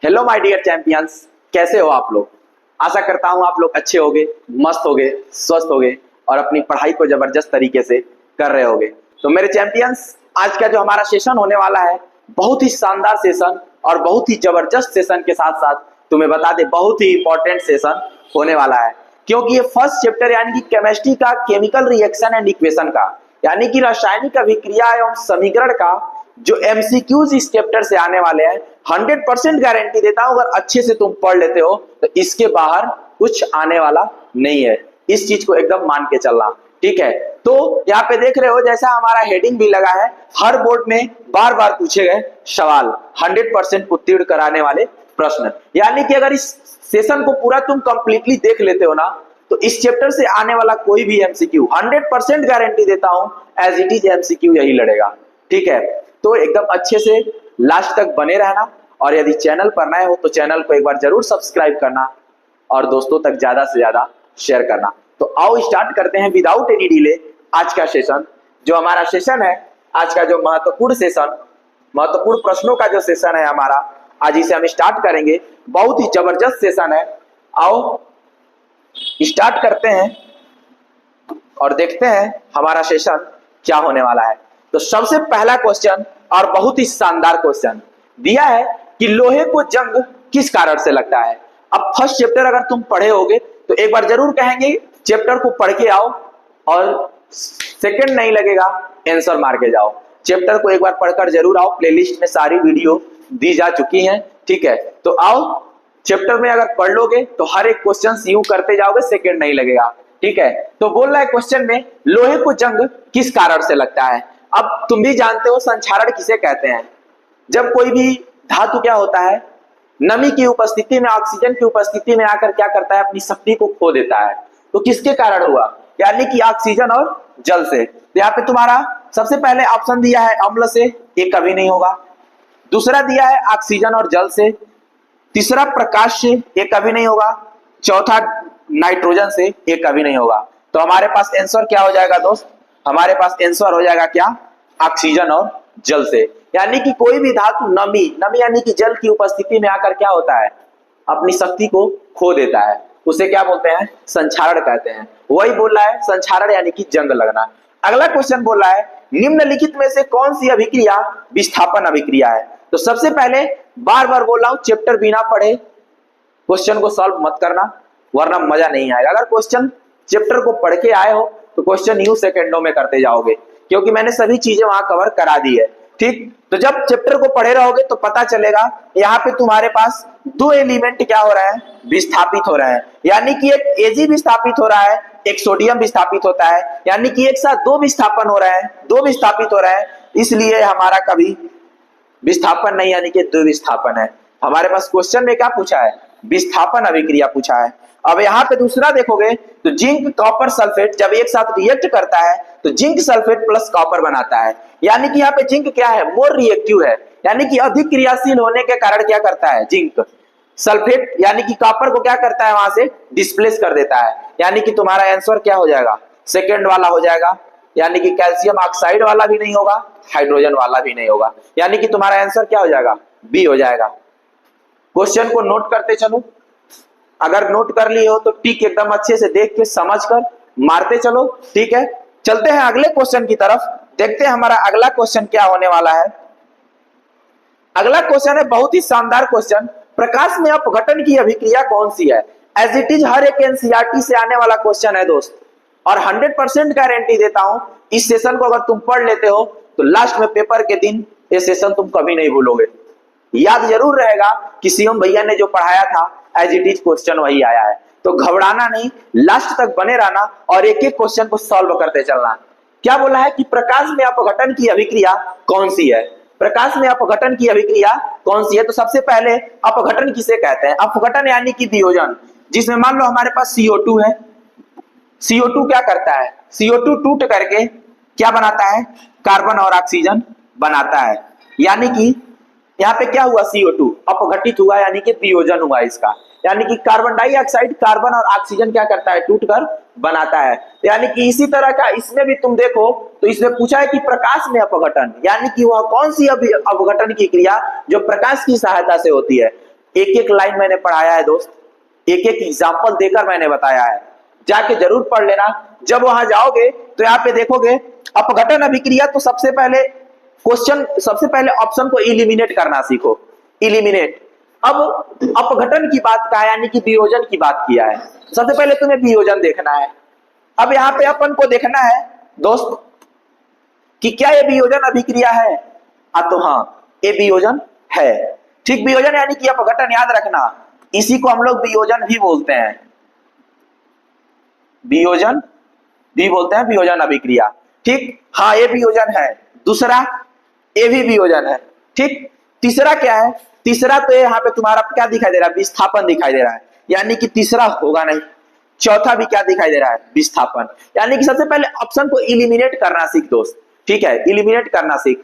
Hello my dear champions, कैसे हो आप लोग। आशा करता हूं आप लोग अच्छे होगे, मस्त होगे, स्वस्थ होगे और अपनी पढ़ाई को जबरदस्त तरीके से कर रहे होगे। तो मेरे चैंपियंस, आज का जो हमारा सेशन होने वाला है बहुत ही शानदार सेशन और बहुत ही जबरदस्त सेशन के साथ साथ तुम्हें बता दे बहुत ही इंपॉर्टेंट सेशन होने वाला है, क्योंकि ये फर्स्ट चैप्टर यानी कि केमिस्ट्री का केमिकल रिएक्शन एंड इक्वेशन का यानी कि रासायनिक अभिक्रिया एवं समीकरण का जो एमसीक्यूज इस चैप्टर से आने वाले हैं 100% गारंटी देता हूं, अगर अच्छे से तुम पढ़ लेते हो तो इसके बाहर कुछ आने वाला नहीं है। इस चीज को एकदम मान के चलना, ठीक है। तो यहाँ पे देख रहे हो जैसा हमारा हेडिंग भी लगा है, हर बोर्ड में बार बार पूछे गए सवाल, 100% उत्तीर्ण कराने वाले प्रश्न। यानी कि अगर इस सेशन को पूरा तुम कंप्लीटली देख लेते हो ना तो इस चैप्टर से आने वाला कोई भी एमसीक्यू 100% गारंटी देता हूं एज इट इज एमसीक्यू यही लड़ेगा, ठीक है। तो एकदम अच्छे से लास्ट तक बने रहना और यदि चैनल पर नए हो तो चैनल को एक बार जरूर सब्सक्राइब करना और दोस्तों तक ज्यादा से ज्यादा शेयर करना। तो आओ स्टार्ट करते हैं विदाउट एनी डिले आज का सेशन। जो हमारा सेशन है आज का, जो महत्वपूर्ण सेशन, महत्वपूर्ण प्रश्नों का जो सेशन है हमारा, आज इसे हम स्टार्ट करेंगे। बहुत ही जबरदस्त सेशन है। आओ स्टार्ट करते हैं और देखते हैं हमारा सेशन क्या होने वाला है। तो सबसे पहला क्वेश्चन और बहुत ही शानदार क्वेश्चन दिया है कि लोहे को जंग किस कारण से लगता है। अब फर्स्ट चैप्टर अगर तुम पढ़े होगे तो एक बार जरूर कहेंगे चैप्टर को पढ़ के आओ और सेकंड नहीं लगेगा आंसर मार के जाओ। चैप्टर को एक बार पढ़कर जरूर आओ, प्लेलिस्ट में सारी वीडियो दी जा चुकी हैं, ठीक है। तो आओ चैप्टर में अगर पढ़ लोगे तो हर एक क्वेश्चन यूं करते जाओगे, सेकंड नहीं लगेगा, ठीक है। तो बोल रहा है क्वेश्चन में लोहे को जंग किस कारण से लगता है। अब तुम भी जानते हो संक्षारण किसे कहते हैं। जब कोई भी धातु क्या होता है, नमी की उपस्थिति में, ऑक्सीजन की उपस्थिति में आकर क्या करता है, अपनी शक्ति को खो देता है। तो किसके कारण हुआ, यानी कि ऑक्सीजन और जल से। तो यहाँ पे तुम्हारा सबसे पहले ऑप्शन दिया है अम्ल से, ये कभी नहीं होगा। दूसरा दिया है ऑक्सीजन और जल से। तीसरा प्रकाश से, ये कभी नहीं होगा। चौथा नाइट्रोजन से, ये कभी नहीं होगा। तो हमारे पास आंसर क्या हो जाएगा दोस्त, हमारे पास आंसर हो जाएगा क्या, ऑक्सीजन और जल से। यानी कि कोई भी धातु नमी यानी कि जल की उपस्थिति में आकर क्या होता है, अपनी शक्ति को खो देता है, उसे क्या बोलते हैं, संक्षारण कहते हैं। वही बोल रहा है संक्षारण यानी कि जंग लगना। अगला क्वेश्चन बोल रहा है निम्नलिखित में से कौन सी अभिक्रिया विस्थापन अभिक्रिया है। तो सबसे पहले बार बार बोल रहा हूं, चैप्टर बिना पढ़े क्वेश्चन को सॉल्व मत करना वरना मजा नहीं आएगा। अगर क्वेश्चन चैप्टर को पढ़ के आए हो तो क्वेश्चन यूं सेकंडों में करते जाओगे, क्योंकि मैंने सभी चीजें वहां कवर करा दी है, ठीक। तो जब चैप्टर को पढ़े रहोगे तो पता चलेगा यहाँ पे तुम्हारे पास दो एलिमेंट क्या हो रहा है, विस्थापित हो रहा है। यानी कि एक Ag विस्थापित हो रहा है, एक सोडियम विस्थापित होता है। यानी कि एक साथ दो विस्थापन हो रहा है, दो विस्थापित हो रहा है, इसलिए हमारा कभी विस्थापन नहीं यानी कि द्विविस्थापन है। हमारे पास क्वेश्चन में क्या पूछा है, विस्थापन अभिक्रिया पूछा है। अब यहाँ पे दूसरा देखोगे तो जिंक कॉपर सल्फेट जब एक साथ रिएक्ट करता है तो जिंक सल्फेट प्लस कॉपर बनाता है। यानी कि यहाँ पे जिंक क्या है, मोर रिएक्टिव है, यानी कि अधिक क्रियाशील होने के कारण क्या करता है, जिंक सल्फेट यानी कि कॉपर को क्या करता है, वहां से डिस्प्लेस कर देता है। यानी कि तुम्हारा आंसर क्या हो जाएगा, सेकेंड वाला हो जाएगा। यानी कि कैल्शियम ऑक्साइड वाला भी नहीं होगा, हाइड्रोजन वाला भी नहीं होगा। यानी कि तुम्हारा आंसर क्या हो जाएगा, बी हो जाएगा। क्वेश्चन को नोट करते चलो, अगर नोट कर लिए हो तो टिक एकदम अच्छे से देख के समझ कर मारते चलो, ठीक है। चलते हैं अगले क्वेश्चन की तरफ, देखते हैं हमारा अगला क्वेश्चन क्या होने वाला है। अगला क्वेश्चन है बहुत ही शानदार क्वेश्चन, प्रकाश में अपघटन की अभिक्रिया कौन सी है। एज इट इज हर एक एनसीईआरटी से आने वाला क्वेश्चन है दोस्त, और 100% गारंटी देता हूं इस सेशन को अगर तुम पढ़ लेते हो तो लास्ट में पेपर के दिन ये सेशन तुम कभी नहीं भूलोगे। याद जरूर रहेगा कि सीएम भैया ने जो पढ़ाया था एज इट इज क्वेश्चन वही आया है। तो घबराना नहीं, लास्ट तक बने रहना और एक एक क्वेश्चन को सॉल्व करते चलना। क्या बोला है कि प्रकाश में अपघटन की अभिक्रिया कौन सी है, प्रकाश में अपघटन की अभिक्रिया कौन सी है। तो सबसे पहले अपघटन किसे कहते हैं, अपघटन यानी कि वियोजन, जिसमें मान लो हमारे पास CO2 है। CO2 क्या करता है, CO2 टूट करके क्या बनाता है, कार्बन और ऑक्सीजन बनाता है। यानी कि यहाँ पे क्या हुआ, CO2 अपघटित हुआ यानी कि वियोजन हुआ इसका। यानी कि कार्बन डाइऑक्साइड कार्बन और ऑक्सीजन क्या करता है, टूटकर बनाता है। यानी कि इसी तरह का इसमें भी तुम देखो तो इसमें पूछा है कि प्रकाश में अपघटन, यानी कि वह कौन सी अपघटन की क्रिया जो प्रकाश की सहायता से होती है। एक एक लाइन मैंने पढ़ाया है दोस्त, एक एक एग्जाम्पल देकर मैंने बताया है, जाके जरूर पढ़ लेना। जब वहां जाओगे तो यहाँ पे देखोगे अपघटन अभिक्रिया, तो सबसे पहले ऑप्शन को इलिमिनेट करना सीखो, इलिमिनेट। अब अपघटन की बात का है, यानी कि वियोजन की बात किया है, सबसे पहले तुम्हें वियोजन देखना है। अब यहाँ पे अपन को देखना है दोस्त कि क्या ये वियोजन अभिक्रिया है, तो हाँ ये वियोजन है। ठीक, वियोजन यानी कि अपघटन, याद रखना इसी को हम लोग वियोजन भी बोलते हैं, वियोजन भी बोलते हैं, वियोजन अभिक्रिया। ठीक, हाँ ये वियोजन है। दूसरा ये भी वियोजन है। ठीक, तीसरा क्या है, तीसरा तो यहाँ पे तुम्हारा क्या दिखाई दे रहा है, विस्थापन दिखाई दे रहा है, यानी कि तीसरा होगा नहीं। चौथा भी क्या दिखाई दे रहा है, विस्थापन, यानी कि सबसे पहले ऑप्शन को इलिमिनेट करना सीख दोस्त। ठीक है, इलिमिनेट करना सीख।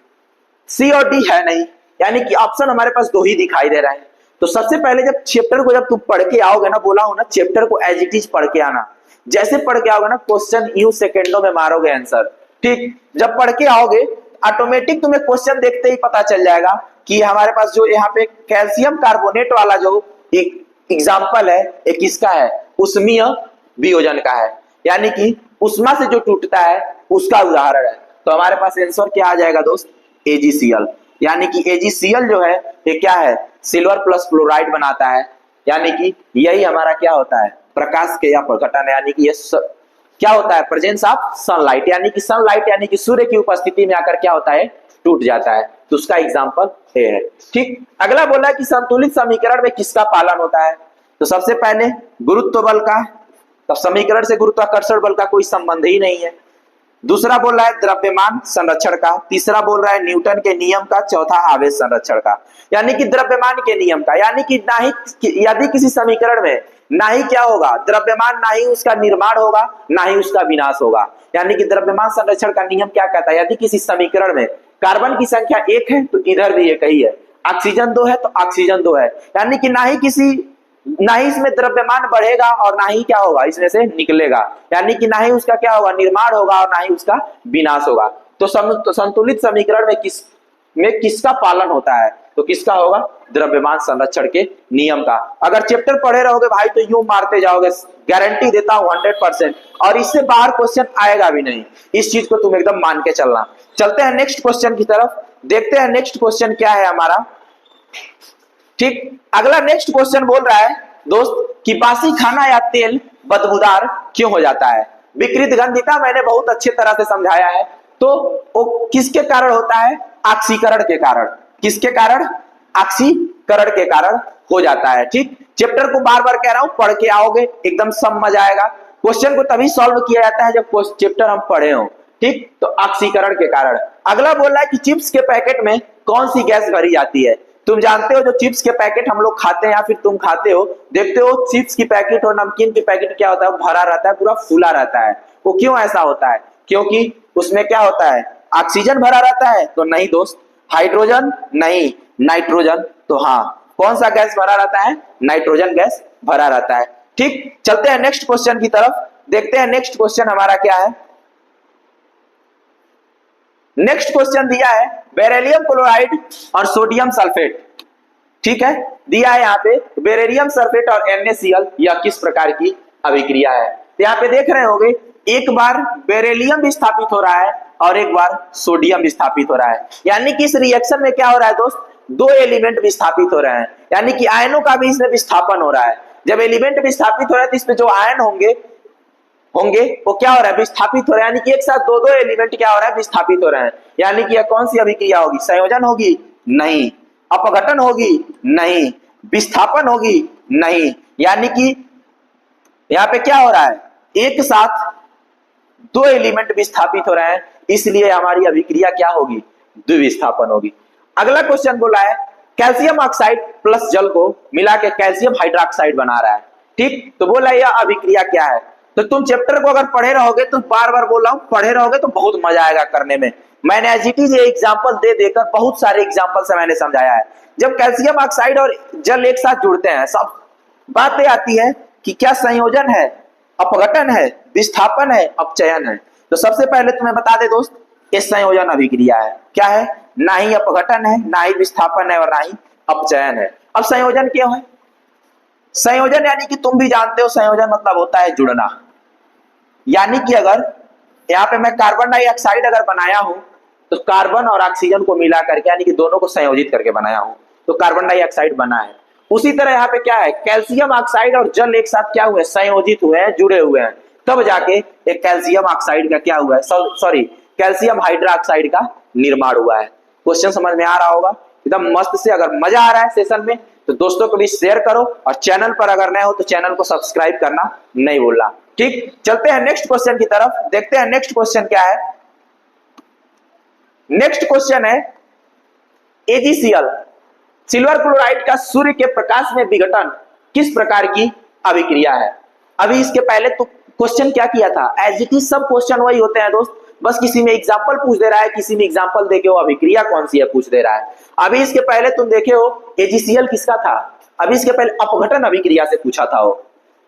सी और डी है नहीं, यानी कि ऑप्शन हमारे पास दो ही दिखाई दे रहा है। तो सबसे पहले जब चैप्टर को जब तुम पढ़ के आओगे ना, बोला हो ना चैप्टर को एज इट इज पढ़ के आना, जैसे पढ़ के आओगे ना क्वेश्चन यूं सेकंडों में मारोगे आंसर। ठीक, जब पढ़ के आओगे ऑटोमेटिक तुम्हें क्वेश्चन देखते ही पता चल जाएगा कि हमारे पास जो यहाँ पे कैल्शियम कार्बोनेट वाला जो एक एग्जाम्पल है, एक किसका है, उष्मीय वियोजन का है, यानी कि उष्मा से जो टूटता है उसका उदाहरण है। तो हमारे पास आंसर क्या आ जाएगा दोस्त, AgCl, यानी कि AgCl जो है ये क्या है, सिल्वर प्लस फ्लोराइड बनाता है, यानी कि यही हमारा क्या होता है, प्रकाश के या प्रकटन, यानी कि ये क्या होता है, प्रेजेंस ऑफ सनलाइट, यानी कि सनलाइट यानी कि सूर्य की उपस्थिति में आकर क्या होता है, टूट जाता है। तो उसका एग्जांपल ये है। ठीक, अगला बोला है कि संतुलित समीकरण में किसका पालन होता है। तो सबसे पहले गुरुत्व बल का, तब समीकरण से गुरुत्वाकर्षण बल का कोई संबंध ही नहीं है। दूसरा बोल रहा है द्रव्यमान संरक्षण का, तीसरा बोल रहा है न्यूटन के नियम का, चौथा आवेश संरक्षण का, यानी कि द्रव्यमान के नियम का, यानी कि ना ही यदि किसी समीकरण में ना ही क्या होगा द्रव्यमान, ना ही उसका निर्माण होगा, ना ही उसका विनाश होगा, यानी कि द्रव्यमान संरक्षण का नियम क्या कहता है, यदि किसी समीकरण में कार्बन की संख्या 1 है तो इधर भी एक ही है, ऑक्सीजन 2 है तो ऑक्सीजन 2 है, यानी कि ना ही इसमें द्रव्यमान बढ़ेगा और ना ही क्या होगा इसमें से निकलेगा, यानी कि ना ही उसका क्या होगा निर्माण होगा और ना ही उसका विनाश होगा। तो संतुलित समीकरण में किसका पालन होता है, तो किसका होगा, द्रव्यमान संरक्षण के नियम का। अगर चैप्टर पढ़े रहोगे भाई तो यूं मारते जाओगे, गारंटी देता हूं 100%, और इससे बाहर क्वेश्चन आएगा भी नहीं, इस चीज को तुम एकदम मान के चलना। चलते हैं नेक्स्ट क्वेश्चन की तरफ, देखते हैं नेक्स्ट क्वेश्चन क्या है हमारा। ठीक, अगला नेक्स्ट क्वेश्चन बोल रहा है दोस्त कि बासी खाना या तेल बदबूदार क्यों हो जाता है। विकृत गंधिता मैंने बहुत अच्छे तरह से समझाया है, तो वो किसके कारण होता है, ऑक्सीकरण के कारण। किसके कारण, ऑक्सीकरण के कारण हो जाता है। ठीक, चैप्टर को बार बार कह रहा हूं, पढ़ के आओगे एकदम समझ आएगा। क्वेश्चन को तभी सॉल्व किया जाता है जब चैप्टर हम पढ़े हो। ठीक, तो ऑक्सीकरण के कारण। अगला बोल रहा है कि चिप्स के पैकेट में कौन सी गैस भरी जाती है। तुम जानते हो जो चिप्स के पैकेट हम लोग खाते हैं या फिर तुम खाते हो, देखते हो चिप्स की पैकेट और नमकीन की पैकेट क्या होता है, भरा रहता है, पूरा फूला रहता है। वो क्यों ऐसा होता है, क्योंकि उसमें क्या होता है, ऑक्सीजन भरा रहता है। तो नहीं दोस्त, हाइड्रोजन नहीं, नाइट्रोजन। तो हाँ, कौन सा गैस भरा रहता है, नाइट्रोजन गैस भरा रहता है। ठीक, चलते हैं नेक्स्ट क्वेश्चन की तरफ, देखते हैं नेक्स्ट क्वेश्चन हमारा क्या है। नेक्स्ट क्वेश्चन दिया है बेरिलियम क्लोराइड और सोडियम सल्फेट। ठीक है, दिया है यहाँ पे बेरिलियम सल्फेट और NaCl, यह किस प्रकार की अभिक्रिया है। तो यहाँ पे देख रहे होंगे एक बार बेरिलियम विस्थापित हो रहा है और एक बार सोडियम विस्थापित हो रहा है, यानी कि इस रिएक्शन में क्या हो रहा है दोस्त, दो एलिमेंट विस्थापित हो रहे हैं, यानी कि आयनों का भी इसमें विस्थापन हो रहा है। जब एलिमेंट विस्थापित हो रहा है तो इसमें जो आयन होंगे वो क्या हो रहा है, विस्थापित हो रहा है, यानी कि एक साथ दो दो एलिमेंट क्या हो रहा है, विस्थापित हो रहे हैं। यानी कि यह कौन सी अभिक्रिया होगी, संयोजन होगी नहीं, अपघटन होगी नहीं, विस्थापन होगी नहीं, यानी कि यहाँ पे क्या हो रहा है, एक साथ दो एलिमेंट विस्थापित हो रहे हैं, इसलिए हमारी अभिक्रिया क्या होगी, द्विविस्थापन होगी। अगला क्वेश्चन बोला है कैल्शियम ऑक्साइड प्लस जल को मिला के कैल्शियम हाइड्रोक्साइड बना रहा है। ठीक, तो बोला यह अभिक्रिया क्या है। तो तुम चैप्टर को अगर पढ़े रहोगे, तो बार बार बोल रहा हूं, पढ़े रहोगे तो बहुत मजा आएगा करने में। मैंने एज इट इज ये एग्जाम्पल दे देकर बहुत सारे एग्जाम्पल से मैंने समझाया है। जब कैल्शियम ऑक्साइड और जल एक साथ जुड़ते हैं, सब बातें आती है कि क्या संयोजन है, अपघटन है, विस्थापन है, अपचयन है। तो सबसे पहले तुम्हें बता दे दोस्त, ये संयोजन अभिक्रिया है। क्या है, ना ही अपघटन है, ना ही विस्थापन है और ना ही अपचयन है। अब संयोजन क्यों है? संयोजन यानी कि तुम भी जानते हो संयोजन मतलब होता है जुड़ना। यानी कि अगर यहाँ पे मैं कार्बन डाइऑक्साइड अगर बनाया हूं तो कार्बन और ऑक्सीजन को मिला करके यानी कि दोनों को संयोजित करके बनाया हूं तो कार्बन डाइऑक्साइड बना है। उसी तरह यहाँ पे क्या है, कैल्शियम ऑक्साइड और जल एक साथ क्या हुए, संयोजित हुए हैं, जुड़े हुए हैं, तब जाके एक कैल्शियम ऑक्साइड का क्या हुआ है, सॉरी कैल्शियम हाइड्रोक्साइड का निर्माण हुआ है। क्वेश्चन समझ में आ रहा होगा एकदम मस्त से। अगर मजा आ रहा है सेशन में तो दोस्तों को भी शेयर करो और चैनल पर अगर नए हो तो चैनल को सब्सक्राइब करना नहीं भूलना। ठीक, चलते हैं नेक्स्ट क्वेश्चन की तरफ, देखते हैं नेक्स्ट क्वेश्चन क्या है। नेक्स्ट क्वेश्चन है एजीसीएल सिल्वर क्लोराइड का सूर्य के प्रकाश में विघटन किस प्रकार की अभिक्रिया है। अभी इसके पहले तो क्वेश्चन क्या किया था, एज इट इज सब क्वेश्चन वही होते हैं दोस्त, बस किसी में एग्जांपल पूछ दे रहा है, किसी में एग्जांपल देके वो अभिक्रिया कौन सी है पूछ दे रहा है। अभी इसके पहले तुम देखे हो एजीसीएल किसका था, अभी इसके पहले अपघटन अभिक्रिया से पूछा था वो,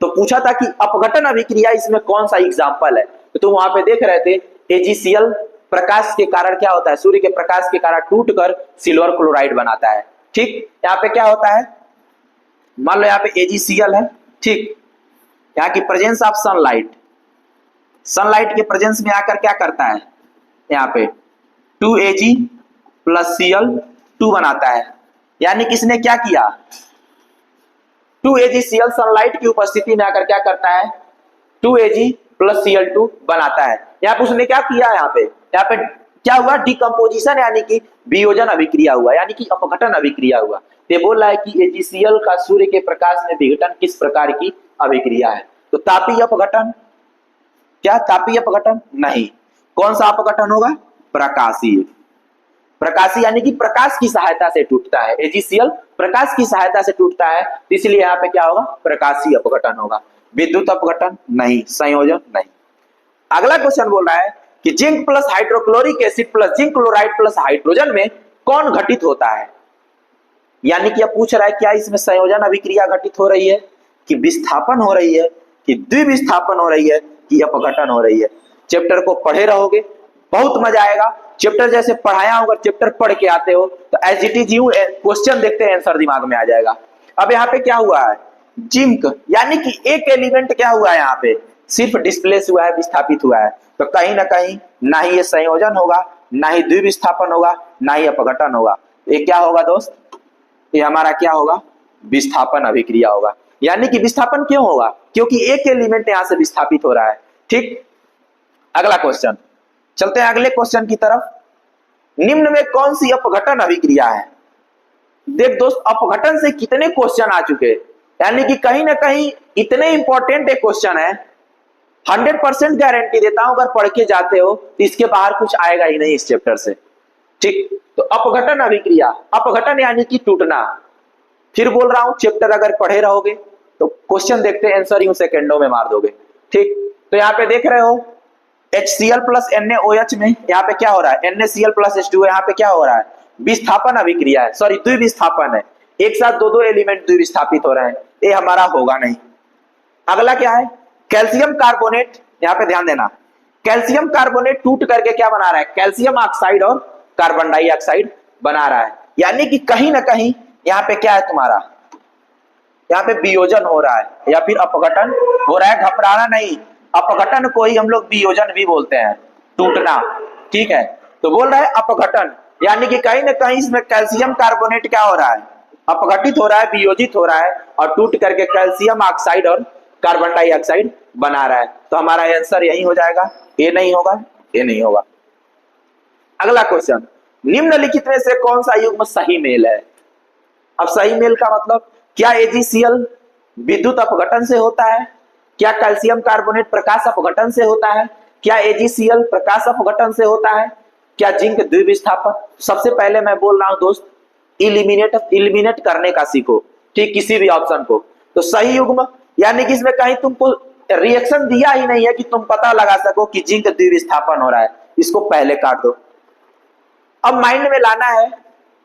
तो पूछा था कि अपघटन अभिक्रिया इसमें कौन सा एग्जांपल है, तो तुम वहां पे देख रहे थे एजीसीएल प्रकाश के कारण क्या होता है, सूर्य के प्रकाश के कारण टूटकर सिल्वर क्लोराइड बनाता है। ठीक, यहाँ पे क्या होता है, मान लो यहाँ पे एजीसीएल है, ठीक, यहाँ की प्रेजेंस ऑफ सनलाइट, सनलाइट के प्रेजेंस में आकर क्या करता है, यहाँ पे 2Ag प्लस Cl2 बनाता है। यानी किसने क्या किया, 2AgCl सनलाइट की उपस्थिति में आकर क्या करता है, 2Ag प्लस Cl2 बनाता है। यहाँ पे उसने क्या किया, यहाँ पे क्या हुआ, डिकम्पोजिशन यानी कि वियोजन अभिक्रिया हुआ, यानी कि अपघटन अभिक्रिया हुआ। ये बोल रहा है कि एजीसीएल का सूर्य के प्रकाश में विघटन किस प्रकार की अभिक्रिया है, तो तापीय अपघटन, क्या तापीय अपघटन नहीं, कौन सा अपघटन होगा, प्रकाशीय। प्रकाशीय यानी कि प्रकाश की सहायता से टूटता है, एजीसीएल प्रकाश की सहायता से टूटता है, तो इसलिए यहाँ पे क्या होगा, प्रकाशीय अपघटन होगा। विद्युत अपघटन नहीं, संयोजन नहीं। अगला क्वेश्चन बोल रहा है कि zinc plus hydrochloric acid plus zinc chloride plus hydrogen में कौन घटित होता है। यानी कि अब पूछ रहा है क्या इसमें संयोजन अभिक्रिया घटित हो रही है, कि विस्थापन हो रही है, कि द्विविस्थापन हो रही है, कि अपघटन हो रही है। चैप्टर को पढ़े रहोगे बहुत मजा आएगा। चैप्टर जैसे पढ़ाया होगा, चैप्टर पढ़ के आते हो तो एज इट इज यूं क्वेश्चन देखते हैं आंसर दिमाग में आ जाएगा। अब यहाँ पे क्या हुआ है, जिंक यानी कि एक एलिमेंट क्या हुआ है, यहाँ पे सिर्फ डिस्प्लेस हुआ है, विस्थापित हुआ है, तो कहीं ना कहीं ना ही ये संयोजन होगा, ना ही द्विविस्थापन होगा, ना ही अपघटन होगा। ये क्या होगा दोस्त, ये हमारा क्या होगा, विस्थापन अभिक्रिया होगा। यानी कि विस्थापन क्यों होगा, क्योंकि एक एलिमेंट यहां से विस्थापित हो रहा है। ठीक, अगला क्वेश्चन, चलते हैं अगले क्वेश्चन की तरफ। निम्न में कौन सी अपघटन अभिक्रिया है। देख दोस्त, अपघटन से कितने क्वेश्चन आ चुके, यानी कि कहीं ना कहीं इतने इंपॉर्टेंट एक क्वेश्चन है, 100% गारंटी देता हूं अगर पढ़ के जाते हो तो इसके बाहर कुछ आएगा ही नहीं इस चैप्टर से। ठीक, तो अपघटन अभिक्रिया, अपघटन यानी कि टूटना। फिर बोल रहा हूं चैप्टर अगर पढ़े रहोगे तो क्वेश्चन देखते हैं आंसर यूं सेकंडों में मार दोगे। ठीक, तो यहाँ पे देख रहे हो HCl प्लस NaOH में यहाँ पे क्या हो रहा है, NaCl प्लस H2O, यहाँ पे क्या हो रहा है, विस्थापन अभिक्रिया है, सॉरी द्विविस्थापन है, एक साथ दो एलिमेंट द्विविस्थापित हो रहे हैं, ये हमारा होगा नहीं। अगला क्या है, कैल्शियम कार्बोनेट, यहाँ पे ध्यान देना, कैल्शियम कार्बोनेट टूट करके क्या बना रहा है, कैल्शियम ऑक्साइड और कार्बन डाइऑक्साइड बना रहा है। यानी कि कहीं ना कहीं यहाँ पे क्या है तुम्हारा, यहाँ पे वियोजन हो रहा है या फिर अपघटन हो रहा है। घबराना नहीं, अपघटन को ही हम लोग वियोजन भी बोलते हैं, टूटना। ठीक है, तो बोल रहा है अपघटन, यानी कि कहीं ना कहीं इसमें कैल्शियम कार्बोनेट क्या हो रहा है, अपघटित हो रहा है, वियोजित हो रहा है और टूट करके कैल्शियम ऑक्साइड और कार्बन डाइऑक्साइड बना रहा है। तो हमारा आंसर यही हो जाएगा, ये नहीं होगा, ये नहीं होगा। अगला क्वेश्चन, निम्नलिखित में से कौन सा युग्म सही मेल है। अब सही मेल का मतलब, क्या एजीसीएल विद्युत अपघटन से होता है, क्या कैल्शियम कार्बोनेट प्रकाश अपघटन से होता है, क्या एजीसीएल प्रकाश अपघटन से होता है, क्या जिंक द्विविस्थापन। सबसे पहले मैं बोल रहा हूं दोस्त, इलिमिनेट करने का सीखो, ठीक, किसी भी ऑप्शन को। तो सही युग्म यानी कि इसमें कहीं तुमको रिएक्शन दिया ही नहीं है कि तुम पता लगा सको कि जिंक द्विविस्थापन हो रहा है, इसको पहले काट दो। अब माइंड में लाना है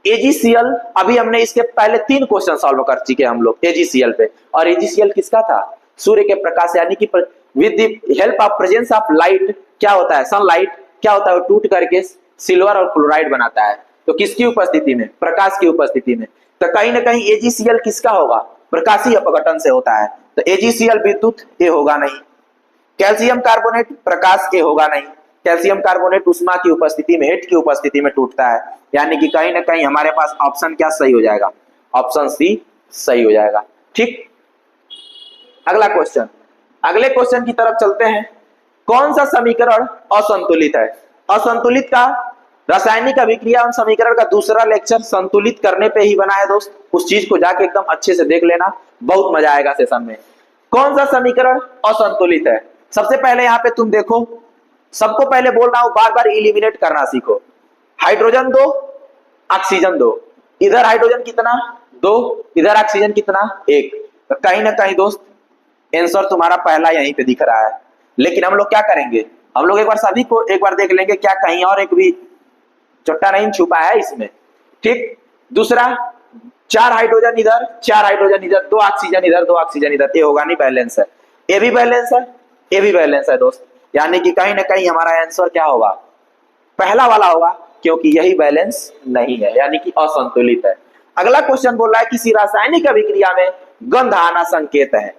एजीसीएल, अभी हमने इसके पहले 3 क्वेश्चन सॉल्व कर चुके हम लोग एजीसीएल पे, और एजीसीएल किसका था, सूर्य के प्रकाश, यानी कि with the help of presence of light क्या होता है, सनलाइट क्या होता है, वो टूट करके सिल्वर और क्लोराइड बनाता है। तो किसकी उपस्थिति में, प्रकाश की उपस्थिति में। तो कहीं ना कहीं AgCl किसका होगा, प्रकाशीय अपघटन से होता है, तो AgCl विद्युत ए होगा नहीं। कैल्शियम कार्बोनेट प्रकाश ए होगा नहीं, कैल्शियम कार्बोनेट उष्मा की उपस्थिति में, हीट की उपस्थिति में टूटता है, यानी कि कहीं ना कहीं हमारे पास ऑप्शन क्या सही हो जाएगा, ऑप्शन सी सही हो जाएगा। ठीक, अगला क्वेश्चन, अगले क्वेश्चन की तरफ चलते हैं। कौन सा समीकरण असंतुलित है? असंतुलित का रासायनिक अभिक्रिया एवं समीकरण का दूसरा लेक्चर संतुलित करने पे ही बना है दोस्त, उस चीज को जाके एकदम अच्छे से देख लेना, बहुत मजा आएगा सेशन में। कौन सा समीकरण असंतुलित है? सबसे पहले यहाँ पे तुम देखो, सबको पहले बोल रहा हूं बार बार इलिमिनेट करना सीखो। हाइड्रोजन 2, ऑक्सीजन 2, इधर हाइड्रोजन कितना 2, इधर ऑक्सीजन कितना 1, तो कहीं ना कहीं दोस्त आंसर तुम्हारा पहला यहीं पे दिख रहा है। लेकिन हम लोग क्या करेंगे, हम लोग एक बार सभी को एक बार देख लेंगे, क्या कहीं और एक भी चोट्टा नहीं छुपा है इसमें। ठीक, दूसरा 4 हाइड्रोजन इधर, 4 हाइड्रोजन इधर, 2 ऑक्सीजन इधर, 2 ऑक्सीजन इधर, ये होगा नहीं, बैलेंस है। ये भी बैलेंस है, ये भी बैलेंस है दोस्त, यानी कि कहीं ना कहीं हमारा आंसर क्या होगा, पहला वाला होगा, क्योंकि यही बैलेंस नहीं है, यानी कि असंतुलित है। अगला क्वेश्चन बोल रहा है किसी रासायनिक अभिक्रिया में गंध आना संकेत है।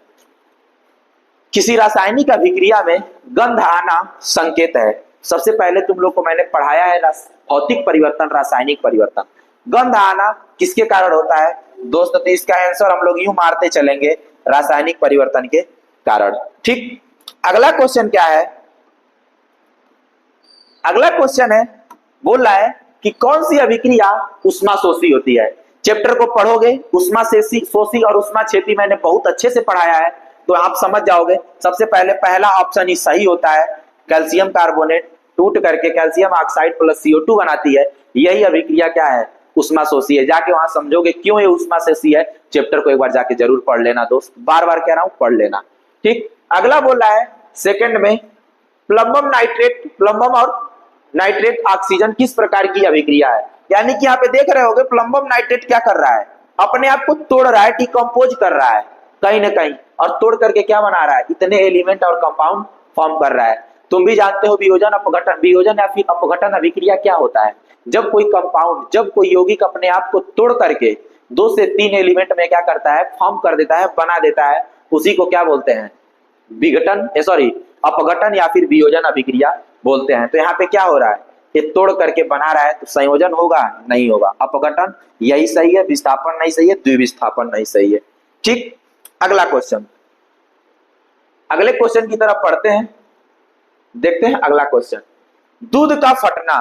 किसी रासायनिक अभिक्रिया में गंध आना संकेत है। सबसे पहले तुम लोग को मैंने पढ़ाया है भौतिक परिवर्तन, रासायनिक परिवर्तन। गंध आना किसके कारण होता है दोस्त, तो इसका आंसर हम लोग यूं मारते चलेंगे, रासायनिक परिवर्तन के कारण। ठीक, अगला क्वेश्चन क्या है, अगला क्वेश्चन है, बोल रहा है कि कौन सी अभिक्रिया उष्मा शोषी होती है। चैप्टर को पढ़ोगे, उष्मा शोषी और उष्मा क्षेपी मैंने बहुत अच्छे से पढ़ाया है, तो आप समझ जाओगे। सबसे पहले पहला ऑप्शन ही सही होता है, कैल्शियम कार्बोनेट टूट करके कैल्शियम ऑक्साइड प्लस CO2 बनाती है, यही अभिक्रिया क्या है, उष्मा शोषी है। जाके वहां समझोगे क्यों ये उष्मा शोषी है, चैप्टर को एक बार जाके जरूर पढ़ लेना दोस्त, बार बार कह रहा हूं पढ़ लेना। ठीक, अगला बोल रहा है सेकंड में, प्लम्बम नाइट्रेट, प्लम्बम और नाइट्रेट ऑक्सीजन किस प्रकार की अभिक्रिया है। यानी कि यहाँ पे देख रहे होगे प्लम्बम नाइट्रेट क्या कर रहा है, अपने आप को तोड़ रहा है, डिकम्पोज कर रहा है कहीं ना कहीं, और तोड़ करके क्या बना रहा है, इतने एलिमेंट और कंपाउंड फॉर्म कर रहा है। तुम भी जानते हो वियोजन अपघटन, वियोजन या फिर अपघटन अभिक्रिया क्या होता है, जब कोई कंपाउंड, जब कोई यौगिक अपने आप को तोड़ करके 2 से 3 एलिमेंट में क्या करता है, फॉर्म कर देता है, बना देता है, उसी को क्या बोलते हैं, विघटन, सॉरी अपघटन या फिर वियोजन अभिक्रिया बोलते हैं। तो यहाँ पे क्या हो रहा है, ये तोड़ करके बना रहा है, तो संयोजन होगा नहीं होगा, अपघटन यही सही है, विस्थापन नहीं सही है, द्विविस्थापन नहीं सही है। ठीक, अगला क्वेश्चन, अगले क्वेश्चन की तरफ पढ़ते हैं, देखते हैं अगला क्वेश्चन, दूध का फटना।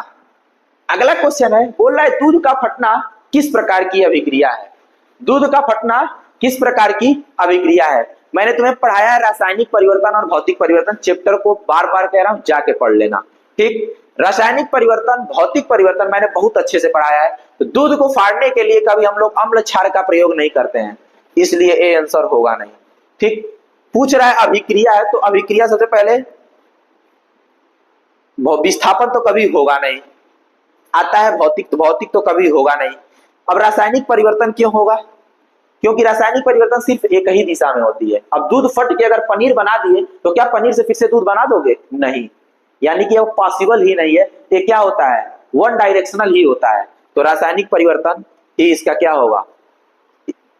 अगला क्वेश्चन है, बोल रहा है दूध का फटना किस प्रकार की अभिक्रिया है। दूध का फटना किस प्रकार की अभिक्रिया है, मैंने तुम्हें पढ़ाया है रासायनिक परिवर्तन और भौतिक परिवर्तन, चैप्टर को बार बार कह रहा हूं जाके पढ़ लेना। ठीक, रासायनिक परिवर्तन, भौतिक परिवर्तन मैंने बहुत अच्छे से पढ़ाया है। तो दूध को फाड़ने के लिए कभी हम लोग अम्ल क्षार का प्रयोग नहीं करते हैं, इसलिए ए आंसर होगा नहीं। ठीक, पूछ रहा है अभिक्रिया है, तो अभिक्रिया सबसे पहले, विस्थापन तो कभी होगा नहीं, आता है भौतिक, तो भौतिक तो कभी होगा नहीं। अब रासायनिक परिवर्तन क्यों होगा, क्योंकि रासायनिक परिवर्तन सिर्फ एक ही दिशा में होती है। अब दूध फट के अगर पनीर बना दिए, तो क्या पनीर से फिर से दूध बना दोगे, नहीं, यानी कि वो पॉसिबल ही नहीं है। ये क्या होता है, वन डायरेक्शनल ही होता है। तो रासायनिक परिवर्तन ही इसका क्या होगा,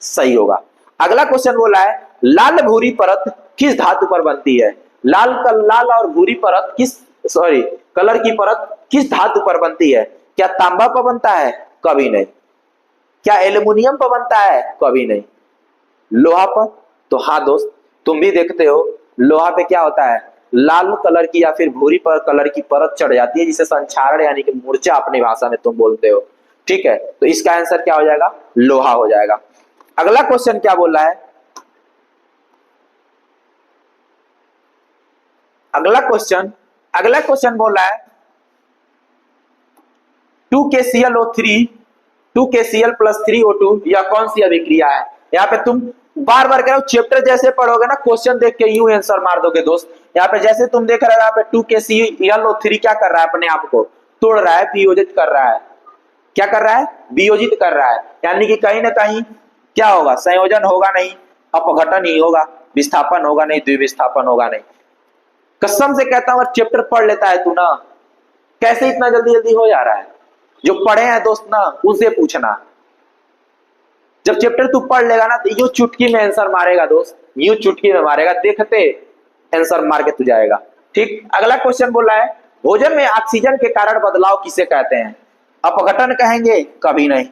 सही होगा। अगला क्वेश्चन बोला है, लाल भूरी परत किस धातु पर बनती है। लाल और भूरी परत किस, सॉरी कलर की परत किस धातु पर बनती है। क्या तांबा पर बनता है, कभी नहीं। क्या एल्युमिनियम पर बनता है, कभी नहीं। लोहा पर, तो हाँ दोस्त तुम भी देखते हो लोहा पे क्या होता है, लाल कलर की या फिर भूरी पर कलर की परत चढ़ जाती है, जिसे संक्षारण यानी कि मूर्छा अपनी भाषा में तुम बोलते हो। ठीक है, तो इसका आंसर क्या हो जाएगा, लोहा हो जाएगा। अगला क्वेश्चन क्या बोल रहा है, अगला क्वेश्चन बोल रहा है 2KClO3 2KCl + 3O2 यह कौन सी अभिक्रिया है। यहाँ पे तुम बार बार कह रहे हो, चैप्टर जैसे पढ़ोगे ना, क्वेश्चन देख के यूं आंसर मार दोगे दोस्त। यहाँ पे जैसे तुम देख रहे हो, यहाँ पे 2KClO3 क्या कर रहा है, अपने आप को तोड़ रहा है, वियोजित कर रहा है। क्या कर रहा है, वियोजित कर रहा है, यानी कि कहीं ना कहीं क्या होगा, संयोजन होगा नहीं, अपघटन ही होगा, विस्थापन होगा नहीं, द्विविस्थापन होगा नहीं। कसम से कहता हूं, चैप्टर पढ़ लेता है तू ना, कैसे इतना जल्दी जल्दी हो जा रहा है। जो पढ़े हैं दोस्त ना, उनसे पूछना। जब चैप्टर तू पढ़ लेगा ना तो यूं चुटकी में आंसर मारेगा दोस्त, यूं चुटकी में मारेगा, देखते आंसर मार के तू जाएगा। ठीक, अगला क्वेश्चन बोल रहा है भोजन में ऑक्सीजन के कारण बदलाव किसे कहते हैं? अपघटन कहेंगे? कभी नहीं।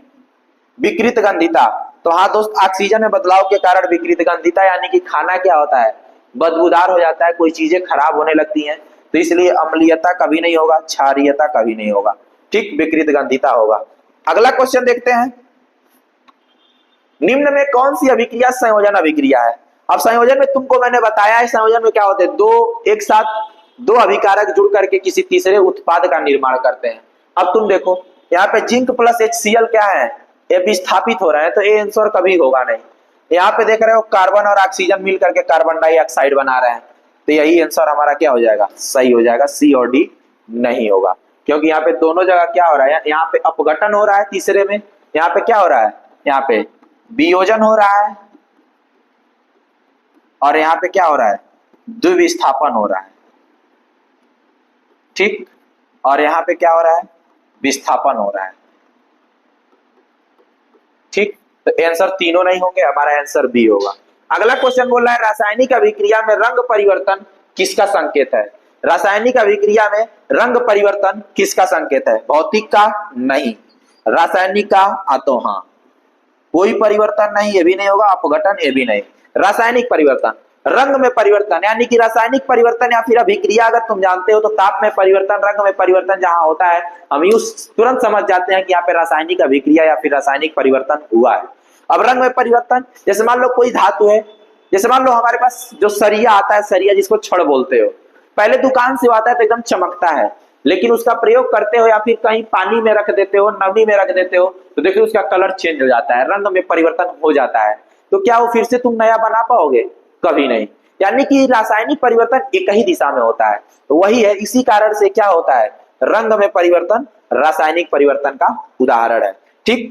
विकृत गंधिता, तो हाँ दोस्त, ऑक्सीजन में बदलाव के कारण विकृत गंधिता, यानी कि खाना क्या होता है, बदबूदार हो जाता है, कोई चीजें खराब होने लगती हैं, तो इसलिए अम्लीयता कभी नहीं होगा, क्षारीयता कभी नहीं होगा। ठीक, विकृत गंधिता होगा। अगला क्वेश्चन देखते हैं, निम्न में कौन सी अभिक्रिया संयोजन अभिक्रिया है? अब संयोजन में तुमको मैंने बताया है, संयोजन में क्या होते हैं, दो एक साथ दो अभिकारक जुड़ करके किसी तीसरे उत्पाद का निर्माण करते हैं। अब तुम देखो यहाँ पे जिंक प्लस HCl क्या है, ये विस्थापित हो रहा है, तो ये आंसर कभी होगा नहीं। यहाँ पे देख रहे हो कार्बन और ऑक्सीजन मिल करके कार्बन डाइऑक्साइड बना रहे हैं, तो यही आंसर हमारा क्या हो जाएगा, सही हो जाएगा, सी और डी नहीं होगा, क्योंकि यहाँ पे दोनों जगह क्या हो रहा है, यहाँ पे अपघटन हो रहा है तीसरे में, यहाँ पे क्या हो रहा है, यहाँ पे वियोजन हो रहा है, और यहाँ पे क्या हो रहा है, द्विविस्थापन हो रहा है। ठीक, और यहाँ पे क्या हो रहा है, विस्थापन हो रहा है। ठीक, तो आंसर तीनों नहीं होंगे, हमारा आंसर बी होगा। अगला क्वेश्चन बोल रहा है रासायनिक अभिक्रिया में रंग परिवर्तन किसका संकेत है? रासायनिक अभिक्रिया में रंग परिवर्तन किसका संकेत है? भौतिक का? नहीं। रासायनिक का? तो हाँ, कोई परिवर्तन नहीं, ये भी नहीं होगा, अपघटन ये भी नहीं। रासायनिक परिवर्तन, रंग में परिवर्तन, यानी कि रासायनिक परिवर्तन या फिर अभिक्रिया अगर तुम जानते हो तो ताप में परिवर्तन, रंग में परिवर्तन जहां होता है हम यूं तुरंत समझ जाते हैं कि यहाँ पे रासायनिक अभिक्रिया या फिर रासायनिक परिवर्तन हुआ है। अब रंग में परिवर्तन, जैसे मान लो कोई धातु है, जैसे मान लो हमारे पास जो सरिया आता है, सरिया जिसको छड़ बोलते हो, पहले दुकान से आता है तो एकदम चमकता है, लेकिन उसका प्रयोग करते हो या फिर कहीं पानी में रख देते हो, नमी में रख देते हो, तो देखिए उसका कलर चेंज हो जाता है, रंग में परिवर्तन हो जाता है। तो क्या वो फिर से तुम नया बना पाओगे? कभी नहीं। यानी कि रासायनिक परिवर्तन एक ही दिशा में होता है, तो वही है, इसी कारण से क्या होता है, रंग में परिवर्तन रासायनिक परिवर्तन का उदाहरण है। ठीक।